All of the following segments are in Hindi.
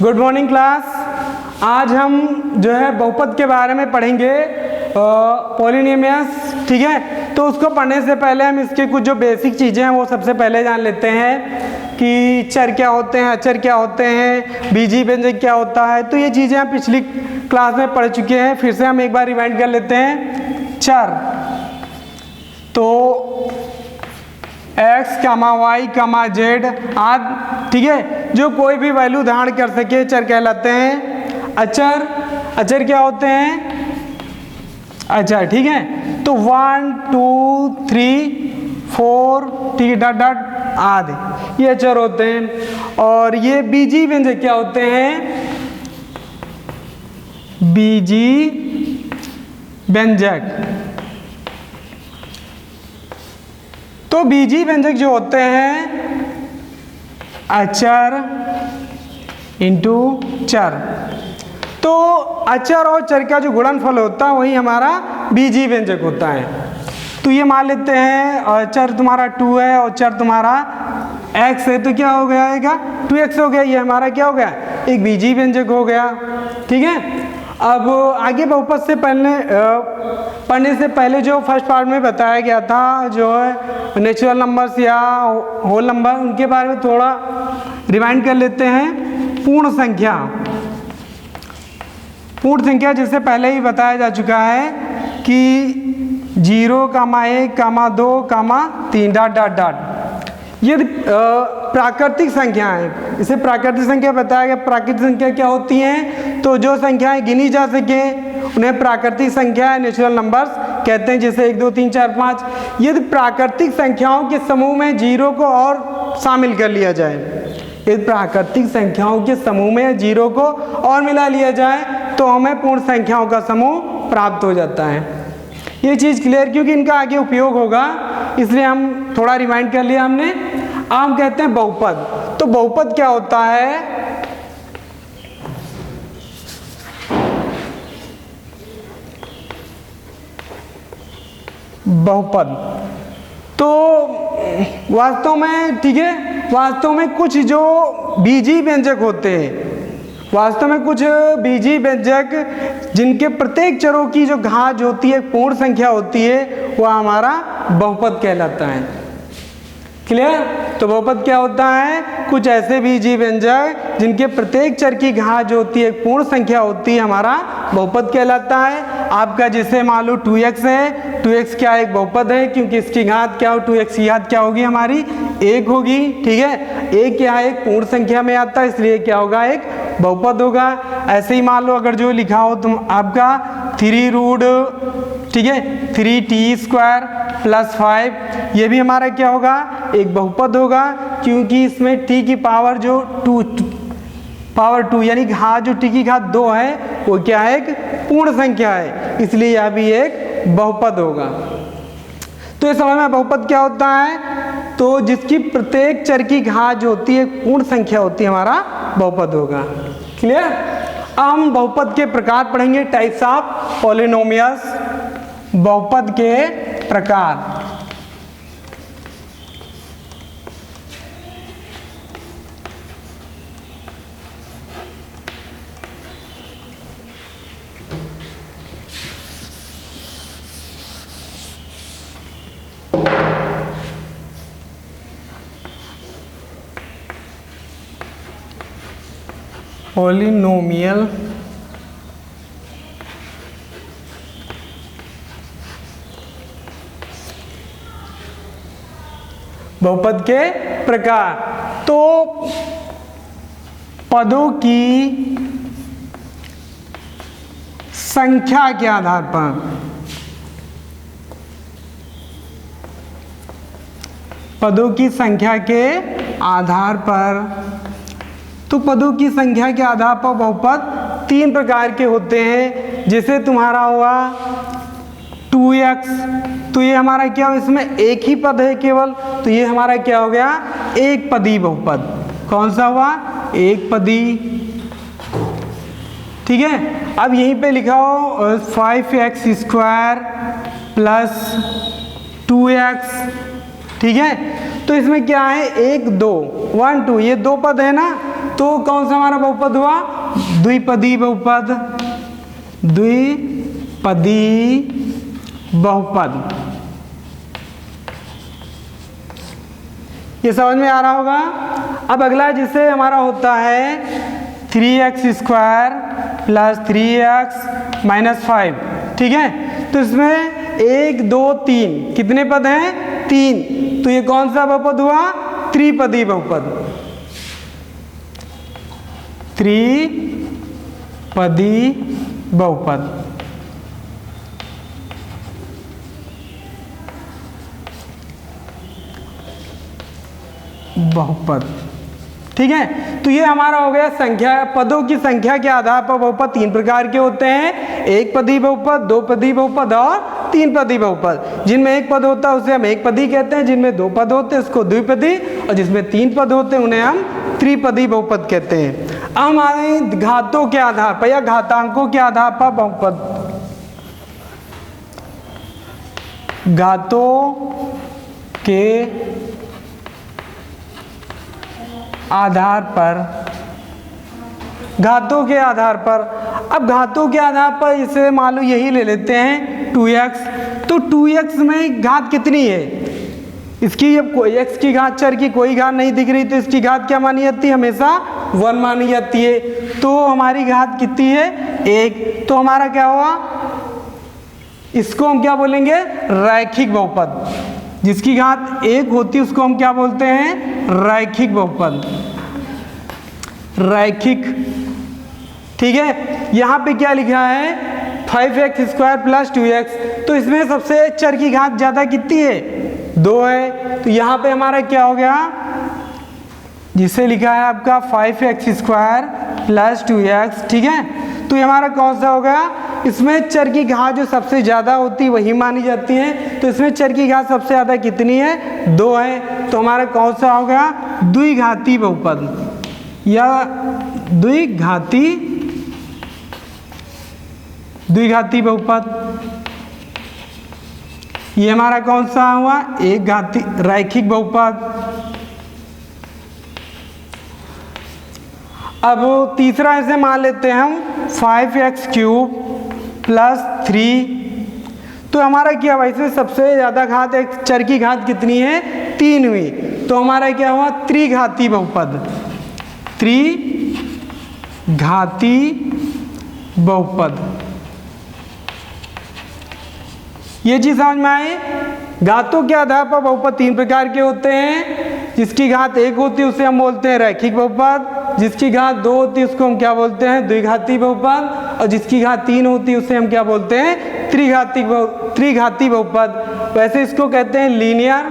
Good morning class. आज हम जो है बहुपद के बारे में पढ़ेंगे, पॉलिनोमियल्स। ठीक है, तो उसको पढ़ने से पहले हम इसके कुछ जो बेसिक चीज़ें हैं वो सबसे पहले जान लेते हैं कि चर क्या होते हैं, अचर क्या होते हैं, बीजीय व्यंजक क्या होता है। तो ये चीज़ें हम पिछली क्लास में पढ़ चुके हैं, फिर से हम एक बार रिवाइंड कर लेते हैं। चर तो x, y, z आदि, ठीक है, जो कोई भी वैल्यू धारण कर सके चर कहलाते हैं। अचर क्या होते हैं? अचर, ठीक है, तो 1 2 3 4, ठीक है, डॉट डॉट आदि, ये अचर होते हैं। और ये बीजीय व्यंजक क्या होते हैं? बीजीय व्यंजक। तो बीजीय व्यंजक जो होते हैं अचर इंटू चर, तो अचर और चर का जो गुणनफल होता है वही हमारा बीजीय व्यंजक होता है। तो ये मान लेते हैं चर तुम्हारा 2 है और चर तुम्हारा x है, तो क्या हो गया? 2x हो गया। ये हमारा क्या हो गया? एक बीजीय व्यंजक हो गया। ठीक है, अब आगे बहुपद से पढ़ने से पहले जो फर्स्ट पार्ट में बताया गया था, जो है नेचुरल नंबर्स या होल नंबर, उनके बारे में थोड़ा रिवाइंड कर लेते हैं। पूर्ण संख्या जैसे पहले ही बताया जा चुका है कि 0, 1, 2, 3 डॉट डॉट डॉट, ये प्राकृतिक संख्या है। इसे प्राकृतिक संख्या बताया गया। प्राकृतिक संख्या क्या होती हैं? तो जो संख्याएं गिनी जा सके उन्हें प्राकृतिक संख्या नेचुरल नंबर्स कहते हैं, जैसे 1 2 3 4 5। यदि प्राकृतिक संख्याओं के समूह में 0 को और शामिल कर लिया जाए, यदि प्राकृतिक संख्याओं के समूह में 0 को और मिला लिया जाए तो हमें पूर्ण संख्याओं का समूह प्राप्त हो जाता है। ये चीज़ क्लियर, क्योंकि इनका आगे उपयोग होगा, इसलिए हम थोड़ा रिमाइंड कर लिया हमने। हम कहते हैं बहुपद। तो बहुपद क्या होता है? बहुपद तो वास्तव में, ठीक है, वास्तव में कुछ जो बीजीय व्यंजक होते हैं, वास्तव में कुछ बीजीय व्यंजक जिनके प्रत्येक चरों की जो घात होती है पूर्ण संख्या होती है, वह हमारा बहुपद कहलाता है। क्लियर? तो बहुपद क्या होता है? कुछ ऐसे बीजीय व्यंजक जिनके प्रत्येक चर की घात जो होती है पूर्ण संख्या होती है, हमारा बहुपद कहलाता है। आपका जैसे मान लो 2x है, 2x क्या एक बहुपद है, क्योंकि इसकी घात क्या हो, 2x की घात क्या होगी हमारी? 1 होगी। ठीक है, 1 क्या है? एक पूर्ण संख्या में आता है, इसलिए क्या होगा? एक बहुपद होगा। ऐसे ही मान लो अगर जो लिखा हो तुम आपका 3 रूट, ठीक है, 3t² + 5, ये भी हमारा क्या होगा? एक बहुपद होगा, क्योंकि इसमें t की पावर जो 2 यानी घात जो t की घात 2 है वो क्या है? एक पूर्ण संख्या है, इसलिए यह भी एक बहुपद होगा। तो इस समय में बहुपद क्या होता है? तो जिसकी प्रत्येक चर की घात जो होती है पूर्ण संख्या होती है, हमारा बहुपद होगा। क्लियर? हम बहुपद के प्रकार पढ़ेंगे, टाइप्स ऑफ पॉलिनोमियल्स। बहुपद के प्रकार। पॉलिनोमियल बहुपद के प्रकार। तो पदों की संख्या के आधार पर, पदों की संख्या के आधार पर, तो पदों की संख्या के आधार पर बहुपद 3 प्रकार के होते हैं। जैसे तुम्हारा हुआ 2x, तो ये हमारा क्या हो, इसमें एक ही पद है केवल, तो ये हमारा क्या हो गया? एक पदी बहुपद। कौन सा हुआ? एक पदी। ठीक है, अब यहीं पे लिखा हो 5x² + 2x। ठीक है, तो इसमें क्या है? 1 2 1 2, ये 2 पद है ना, तो कौन सा हमारा बहुपद हुआ? द्विपदी बहुपद, द्विपदी बहुपद। ये समझ में आ रहा होगा। अब अगला जिसे हमारा होता है 3x square plus 3x minus 5, ठीक है। तो इसमें 1 2 3 कितने पद हैं? 3। तो ये कौन सा बहुपद हुआ? त्रिपदी बहुपद, त्रिपदी बहुपद। बहुपद, ठीक है। तो ये हमारा हो गया संख्या, पदों की संख्या के आधार पर बहुपद 3 प्रकार के होते हैं। एक पदी बहुपद, दो पदी बहुपद और 3 पदी बहुपद। जिनमें एक पद होता है उसे हम एक पदी कहते हैं, जिनमें 2 पद होते हैं उसको द्विपदी, और जिसमें 3 पद होते हैं उन्हें हम त्रिपदी बहुपद कहते हैं। अब हमारे घातों के आधार पर या घातांकों के आधार पर बहुपद, घातों के आधार पर, घातों के आधार पर, अब घातों के आधार पर इसे मान लो यही ले लेते हैं 2x। तो 2x में घात कितनी है? इसकी अब कोई x की घात, चर की कोई घात नहीं दिख रही, तो इसकी घात क्या मानी जाती है? हमेशा 1 मानी जाती है। तो हमारी घात कितनी है? 1। तो हमारा क्या हुआ? इसको हम क्या बोलेंगे? रैखिक बहुपद। जिसकी घात 1 होती है उसको हम क्या बोलते हैं? रैखिक बहुपद, रैखिक, ठीक है। यहाँ पे क्या लिखा है? 5x square plus 2x। तो इसमें सबसे चर की घात ज़्यादा कितनी है? 2 है। तो यहाँ पे हमारा क्या हो गया? जिसे लिखा है आपका 5x स्क्वायर प्लस 2x, ठीक है। तो ये हमारा कौन सा हो गया? इसमें चर की घात जो सबसे ज़्यादा होती है वही मानी जाती है। तो इसमें चर की घात सबसे ज़्यादा कितनी है? 2 है। तो हमारा कौन सा हो गया? द्विघाती बहुपद या द्विघाती बहुपद। ये हमारा कौन सा हुआ? एक घाती रैखिक बहुपद। अब तीसरा ऐसे मान लेते हैं हम 5x क्यूब प्लस 3। तो हमारा क्या हुआ? इसमें सबसे ज़्यादा घात, एक चर की घात कितनी है? 3 हुई। तो हमारा क्या हुआ? त्रिघाती बहुपद, त्रिघाती बहुपद। ये चीज़ समझ में आई। घातों के आधार पर बहुपद 3 प्रकार के होते हैं। जिसकी घात 1 होती है उसे हम बोलते हैं रैखिक बहुपद, जिसकी घात 2 होती है उसको हम क्या बोलते हैं? द्विघाती बहुपद, और जिसकी घात 3 होती है उसे हम क्या बोलते हैं? त्रिघाती बहुपद। वैसे इसको कहते हैं लीनियर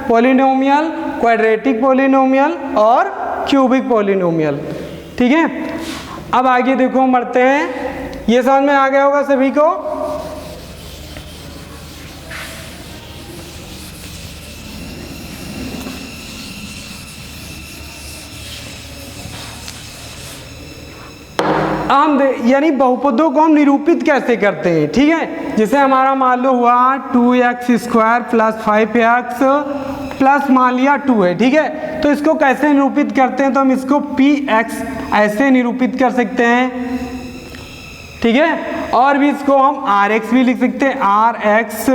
पॉलिनोमियल, क्वाड्रेटिक पॉलिनोमियल और क्यूबिक पॉलिनोमियल, ठीक है। अब आगे देखो बढ़ते हैं। ये समझ में आ गया होगा सभी को। हम यानी बहुपदों को हम निरूपित कैसे करते हैं, ठीक है। जैसे हमारा मान लो हुआ 2x square plus 5x plus मान लिया 2 है, ठीक है। तो इसको कैसे निरूपित करते हैं? तो हम इसको px ऐसे निरूपित कर सकते हैं, ठीक है। और भी इसको हम rx भी लिख सकते हैं, rx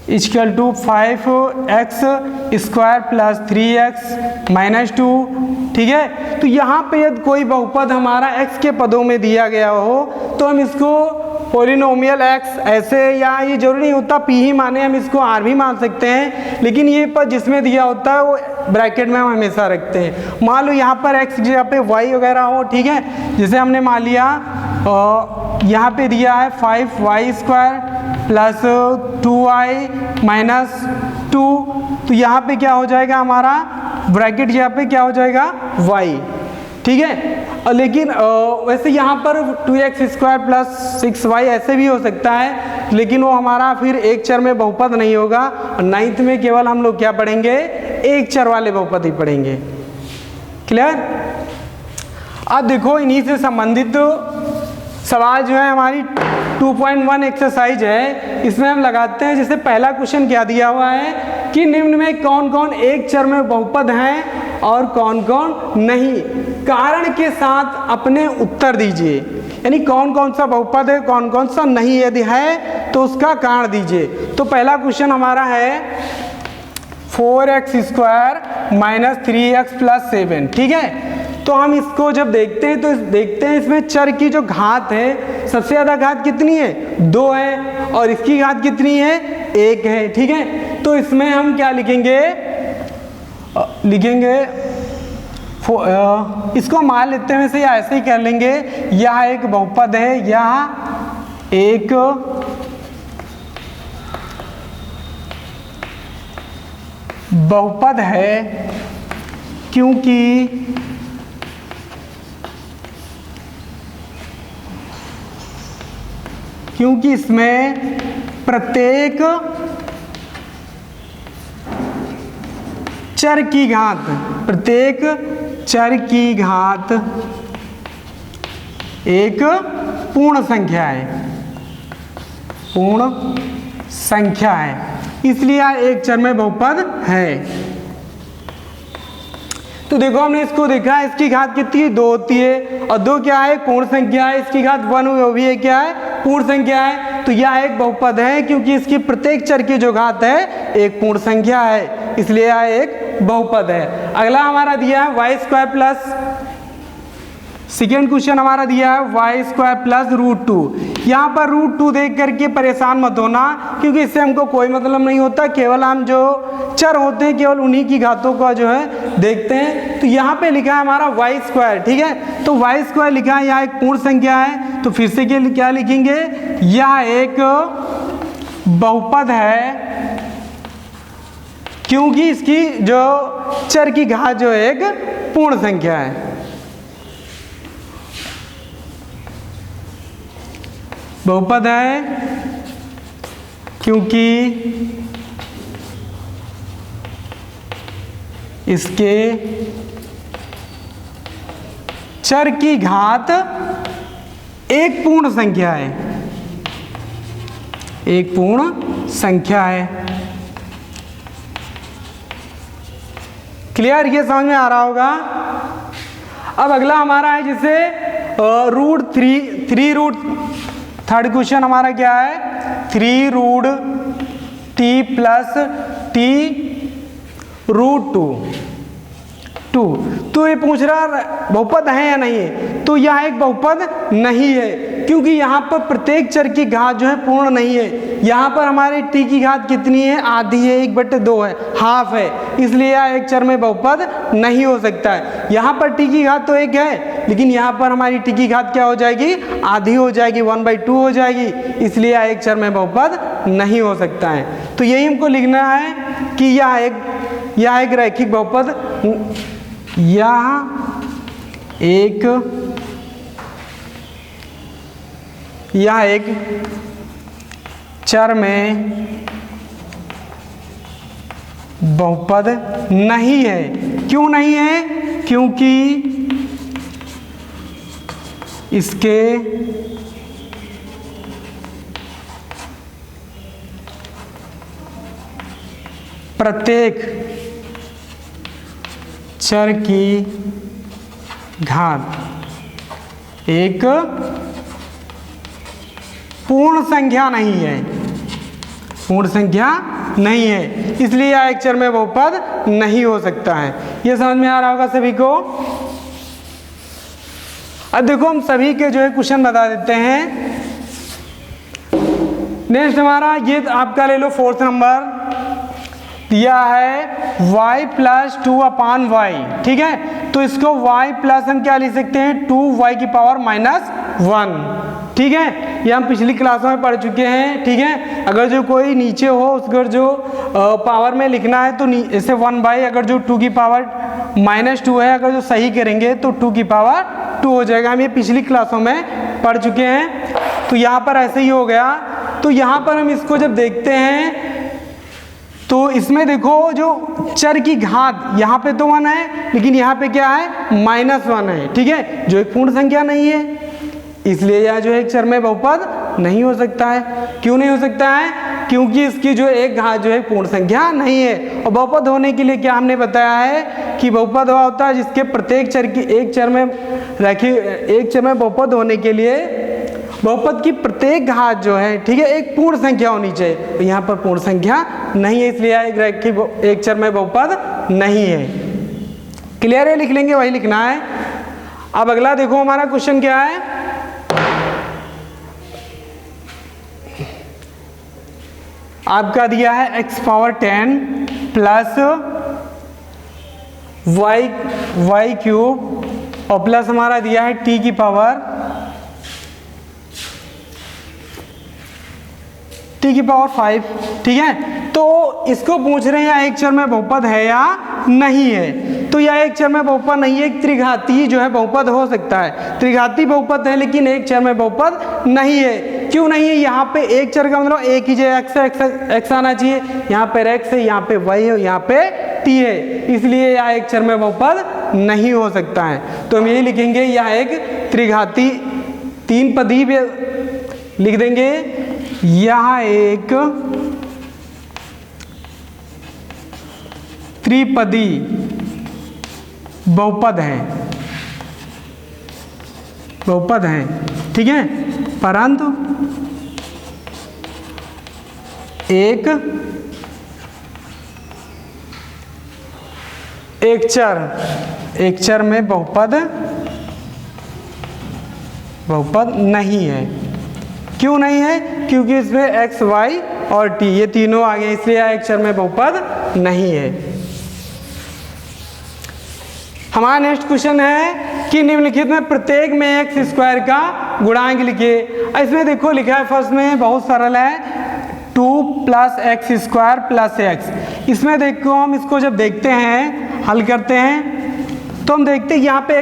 equal to 5x square plus 3x minus 2, ठीक है। तो यहाँ पे यदि कोई बहुपद हमारा x के पदों में दिया गया हो तो हम इसको पॉलिनोमियल x ऐसे, या ये जरूरी नहीं होता p ही माने, हम इसको r भी मान सकते हैं। लेकिन ये पद जिसमें दिया होता है वो ब्रैकेट में हम हमेशा रखते हैं। मान लो यहाँ पर x जगह पे y वगैरह हो, ठीक है। जैसे हमने मान लिया यहाँ पे दिया है 5y square plus 2y minus 2। तो यहाँ पे क्या हो जाएगा? हमारा ब्रैकेट यहाँ पे क्या हो जाएगा? y, ठीक है। और लेकिन वैसे यहाँ पर 2x स्क्वायर प्लस 6y ऐसे भी हो सकता है, लेकिन वो हमारा फिर एक चर में बहुपद नहीं होगा। और 9th में केवल हम लोग क्या पढ़ेंगे? एक चर वाले बहुपद ही पढ़ेंगे। क्लियर? अब देखो इन्हीं से संबंधित सवाल जो है हमारी 2.1 एक्सरसाइज है, इसमें हम लगाते हैं। जैसे पहला क्वेश्चन क्या दिया हुआ है कि निम्न में कौन कौन एक चर में बहुपद हैं और कौन कौन नहीं। कारण के साथ अपने उत्तर दीजिए, यानी कौन कौन सा बहुपद है, कौन कौन सा नहीं, यदि है तो उसका कारण दीजिए। तो पहला क्वेश्चन हमारा है 4x² माइनस 3x प्लस 7, ठीक है। तो हम इसको जब देखते हैं तो देखते हैं इसमें चर की जो घात है, सबसे ज़्यादा घात कितनी है, 2 है, और इसकी घात कितनी है, 1 है, ठीक है। तो इसमें हम क्या लिखेंगे, इसको मान लेते हैं वैसे, ऐसे ही कर लेंगे, यह एक बहुपद है, यह एक बहुपद है क्योंकि इसमें प्रत्येक चर की घात एक पूर्ण संख्या है, इसलिए यह एक चर में बहुपद है। तो देखो हमने इसको देखा, इसकी घात कितनी है, 2 होती है, और 2 क्या है, पूर्ण संख्या है, इसकी घात 1 हुई, वो भी है क्या है, पूर्ण संख्या है। तो यह एक बहुपद है क्योंकि इसकी प्रत्येक चर की जो घात है एक पूर्ण संख्या है, इसलिए यह एक बहुपद है। अगला हमारा दिया है y² प्लस, सेकेंड क्वेश्चन हमारा दिया है y² प्लस √2। यहाँ पर √2 देख करके परेशान मत होना, क्योंकि इससे हमको कोई मतलब नहीं होता, केवल हम जो चर होते हैं केवल उन्हीं की घातों का जो है देखते हैं। तो यहाँ पे लिखा है हमारा y², ठीक है। तो y² लिखा है, यहाँ एक पूर्ण संख्या है, तो फिर से क्या लिखेंगे, यह एक बहुपद है क्योंकि इसकी जो चर की घात जो एक पूर्ण संख्या है। बहुपद है क्योंकि इसके चर की घात एक पूर्ण संख्या है, एक पूर्ण संख्या है। क्लियर, ये समझ में आ रहा होगा। अब अगला हमारा है जिसे थर्ड क्वेश्चन हमारा क्या है, 3√t प्लस t √2। तो ये पूछ रहा बहुपद है या नहीं है, तो यह एक बहुपद नहीं है क्योंकि यहाँ पर प्रत्येक चर की घात जो है पूर्ण नहीं है। यहाँ पर हमारे t की घात कितनी है, आधी है, 1/2 है, हाफ है, इसलिए यह एक चर में बहुपद नहीं हो सकता है। यहाँ पर t की घात तो 1 है, लेकिन यहाँ पर हमारी t की घात क्या हो जाएगी, आधी हो जाएगी, 1/2 हो जाएगी, इसलिए यह एक चर में बहुपद नहीं हो सकता है। तो यही हमको लिखना है कि यह एक रैखिक बहुपद, यह एक चर में बहुपद नहीं है। क्यों नहीं है, क्योंकि इसके प्रत्येक चर की घात एक पूर्ण संख्या नहीं है, पूर्ण संख्या नहीं है, इसलिए यह एक चर में बहुपद नहीं हो सकता है। यह समझ में आ रहा होगा सभी को। अब देखो हम सभी के जो है क्वेश्चन बता देते हैं। नेक्स्ट हमारा ये आपका ले लो 4th नंबर दिया है y प्लस 2/y, ठीक है। तो इसको y प्लस हम क्या लिख सकते हैं, 2y की पावर -1, ठीक है। ये हम पिछली क्लासों में पढ़ चुके हैं, ठीक है। अगर जो कोई नीचे हो उसको जो पावर में लिखना है तो ऐसे 1/, अगर जो 2 की पावर -2 है, अगर जो सही करेंगे तो 2 की पावर 2 हो जाएगा। हम ये पिछली क्लासों में पढ़ चुके हैं। तो यहाँ पर ऐसे ही हो गया। तो यहाँ पर हम इसको जब देखते हैं तो इसमें देखो जो चर की घात यहाँ पे तो 1 है, लेकिन यहाँ पे क्या है, -1 है, ठीक है, जो एक पूर्ण संख्या नहीं है, इसलिए यह जो है एक चर में बहुपद नहीं हो सकता है। क्यों नहीं हो सकता है, क्योंकि इसकी जो एक घात जो है पूर्ण संख्या नहीं है। और बहुपद होने के लिए क्या हमने बताया है कि बहुपद वह होता है जिसके प्रत्येक चर की एक चर में बहुपद होने के लिए बहुपद की प्रत्येक घात जो है, ठीक है, एक पूर्ण संख्या होनी चाहिए। तो यहाँ पर पूर्ण संख्या नहीं है, इसलिए एक चर में बहुपद नहीं है। क्लियर है? लिख लेंगे, वही लिखना है। अब अगला देखो हमारा क्वेश्चन क्या है। आपका दिया है x power 10 plus Y cube और प्लस हमारा दिया है t की पावर 5, ठीक है। तो इसको पूछ रहे हैं या एक चर में बहुपद है या नहीं है। तो यह एक चर में बहुपद नहीं है, एक त्रिघाती जो है बहुपद हो सकता है। त्रिघाती बहुपद है लेकिन एक चर में बहुपद नहीं है। क्यों नहीं है? यहाँ पे एक चर का मतलब एक ही जो x आना चाहिए, यहाँ पे x है, यहाँ पे y है, यहाँ पे t है, इसलिए यह एक चर में बहुपद नहीं हो सकता है। तो हम यही लिखेंगे यह एक त्रिघाती तीन पदी लिख देंगे, यह एक त्रिपदी बहुपद है, ठीक है। परंतु एक चर में बहुपद नहीं है। क्यों नहीं है? क्योंकि इसमें x, y और t ये तीनों आ गए, इसलिए एक चर में बहुपद नहीं है। हमारा नेक्स्ट क्वेश्चन है कि निम्नलिखित में प्रत्येक में एक्स स्क्वायर का गुणांक लिखिए। इसमें देखो लिखा है फर्स्ट में, बहुत सरल है, 2 plus x square plus x. इसमें देखो हम इसको जब देखते हैं, हल करते हैं, तो हम देखते हैं यहाँ पे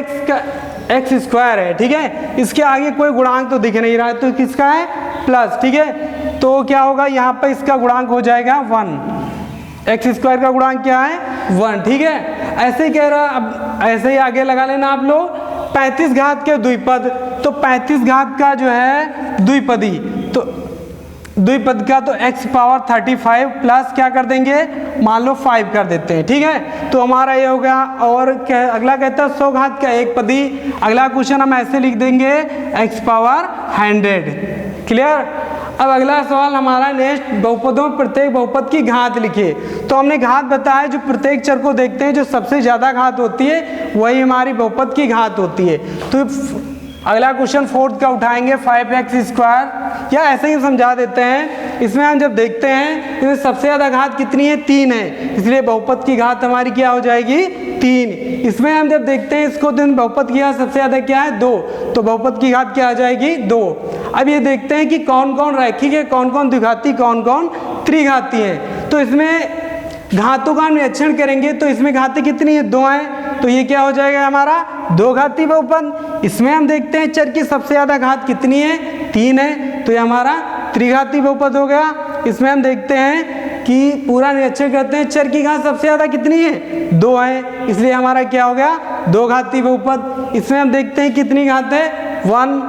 एक्स स्क्वायर है, ठीक है। इसके आगे कोई गुणांक तो दिख नहीं रहा है, तो किसका है? प्लस, ठीक है। तो क्या होगा यहाँ पे इसका गुणांक हो जाएगा 1। एक्स स्क्वायर का गुणांक क्या है? 1, ठीक है। ऐसे ही कह रहा, अब ऐसे ही आगे लगा लेना आप लोग, 35 घात के द्विपद, तो 35 घात का जो है द्विपदी, तो द्विपद का तो x पावर 35 प्लस क्या कर देंगे, मान लो 5 कर देते हैं, ठीक है। तो हमारा ये हो गया। और क्या अगला कहता है 100 घात का एक पदी। अगला क्वेश्चन हम ऐसे लिख देंगे x पावर 100। क्लियर? अब अगला सवाल हमारा नेक्स्ट, बहुपदों में प्रत्येक बहुपद की घात लिखिए। तो हमने घात बताया, जो प्रत्येक चर को देखते हैं जो सबसे ज़्यादा घात होती है वही हमारी बहुपद की घात होती है। तो अगला क्वेश्चन 4th का उठाएंगे, 5x स्क्वायर, या ऐसे ही समझा देते हैं। इसमें हम जब देखते हैं इसमें सबसे ज़्यादा घात कितनी है? 3 है, इसलिए बहुपद की घात हमारी क्या हो जाएगी? 3। इसमें हम जब देखते हैं इसको, तो बहुपद की घात सबसे ज़्यादा क्या है? 2, तो बहुपद की घात क्या आ जाएगी? 2। अब ये देखते हैं कि कौन कौन रैखिक है, कौन कौन द्विघाती, कौन कौन त्रिघाती है। तो इसमें घातों का निरीक्षण करेंगे, तो इसमें घातें कितनी है? 2 है, तो ये क्या हो जाएगा हमारा? 2 घाती बहुपद। इसमें हम देखते हैं चर की सबसे ज़्यादा घात कितनी है? 3 है, तो ये हमारा त्रिघाती बहुपद हो गया। इसमें हम देखते हैं कि पूरा निरीक्षण करते हैं, चर की घात सबसे ज़्यादा कितनी है? 2 है, इसलिए हमारा क्या हो गया? 2 घाती बहुपद। इसमें हम देखते हैं कितनी घात है? 1,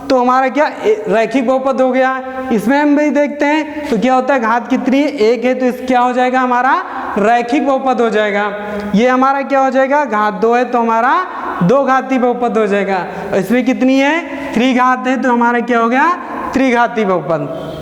तो हमारा क्या रैखिक बहुपद हो गया। इसमें हम भी देखते हैं तो क्या होता है, घात कितनी है? 1 है, तो इस क्या हो जाएगा हमारा? रैखिक बहुपद हो जाएगा। ये हमारा क्या हो जाएगा? घात 2 है, तो हमारा 2 घाती बहुपद हो जाएगा। इसमें कितनी है? 3 घात है, तो हमारा क्या हो गया? त्रिघाती बहुपद।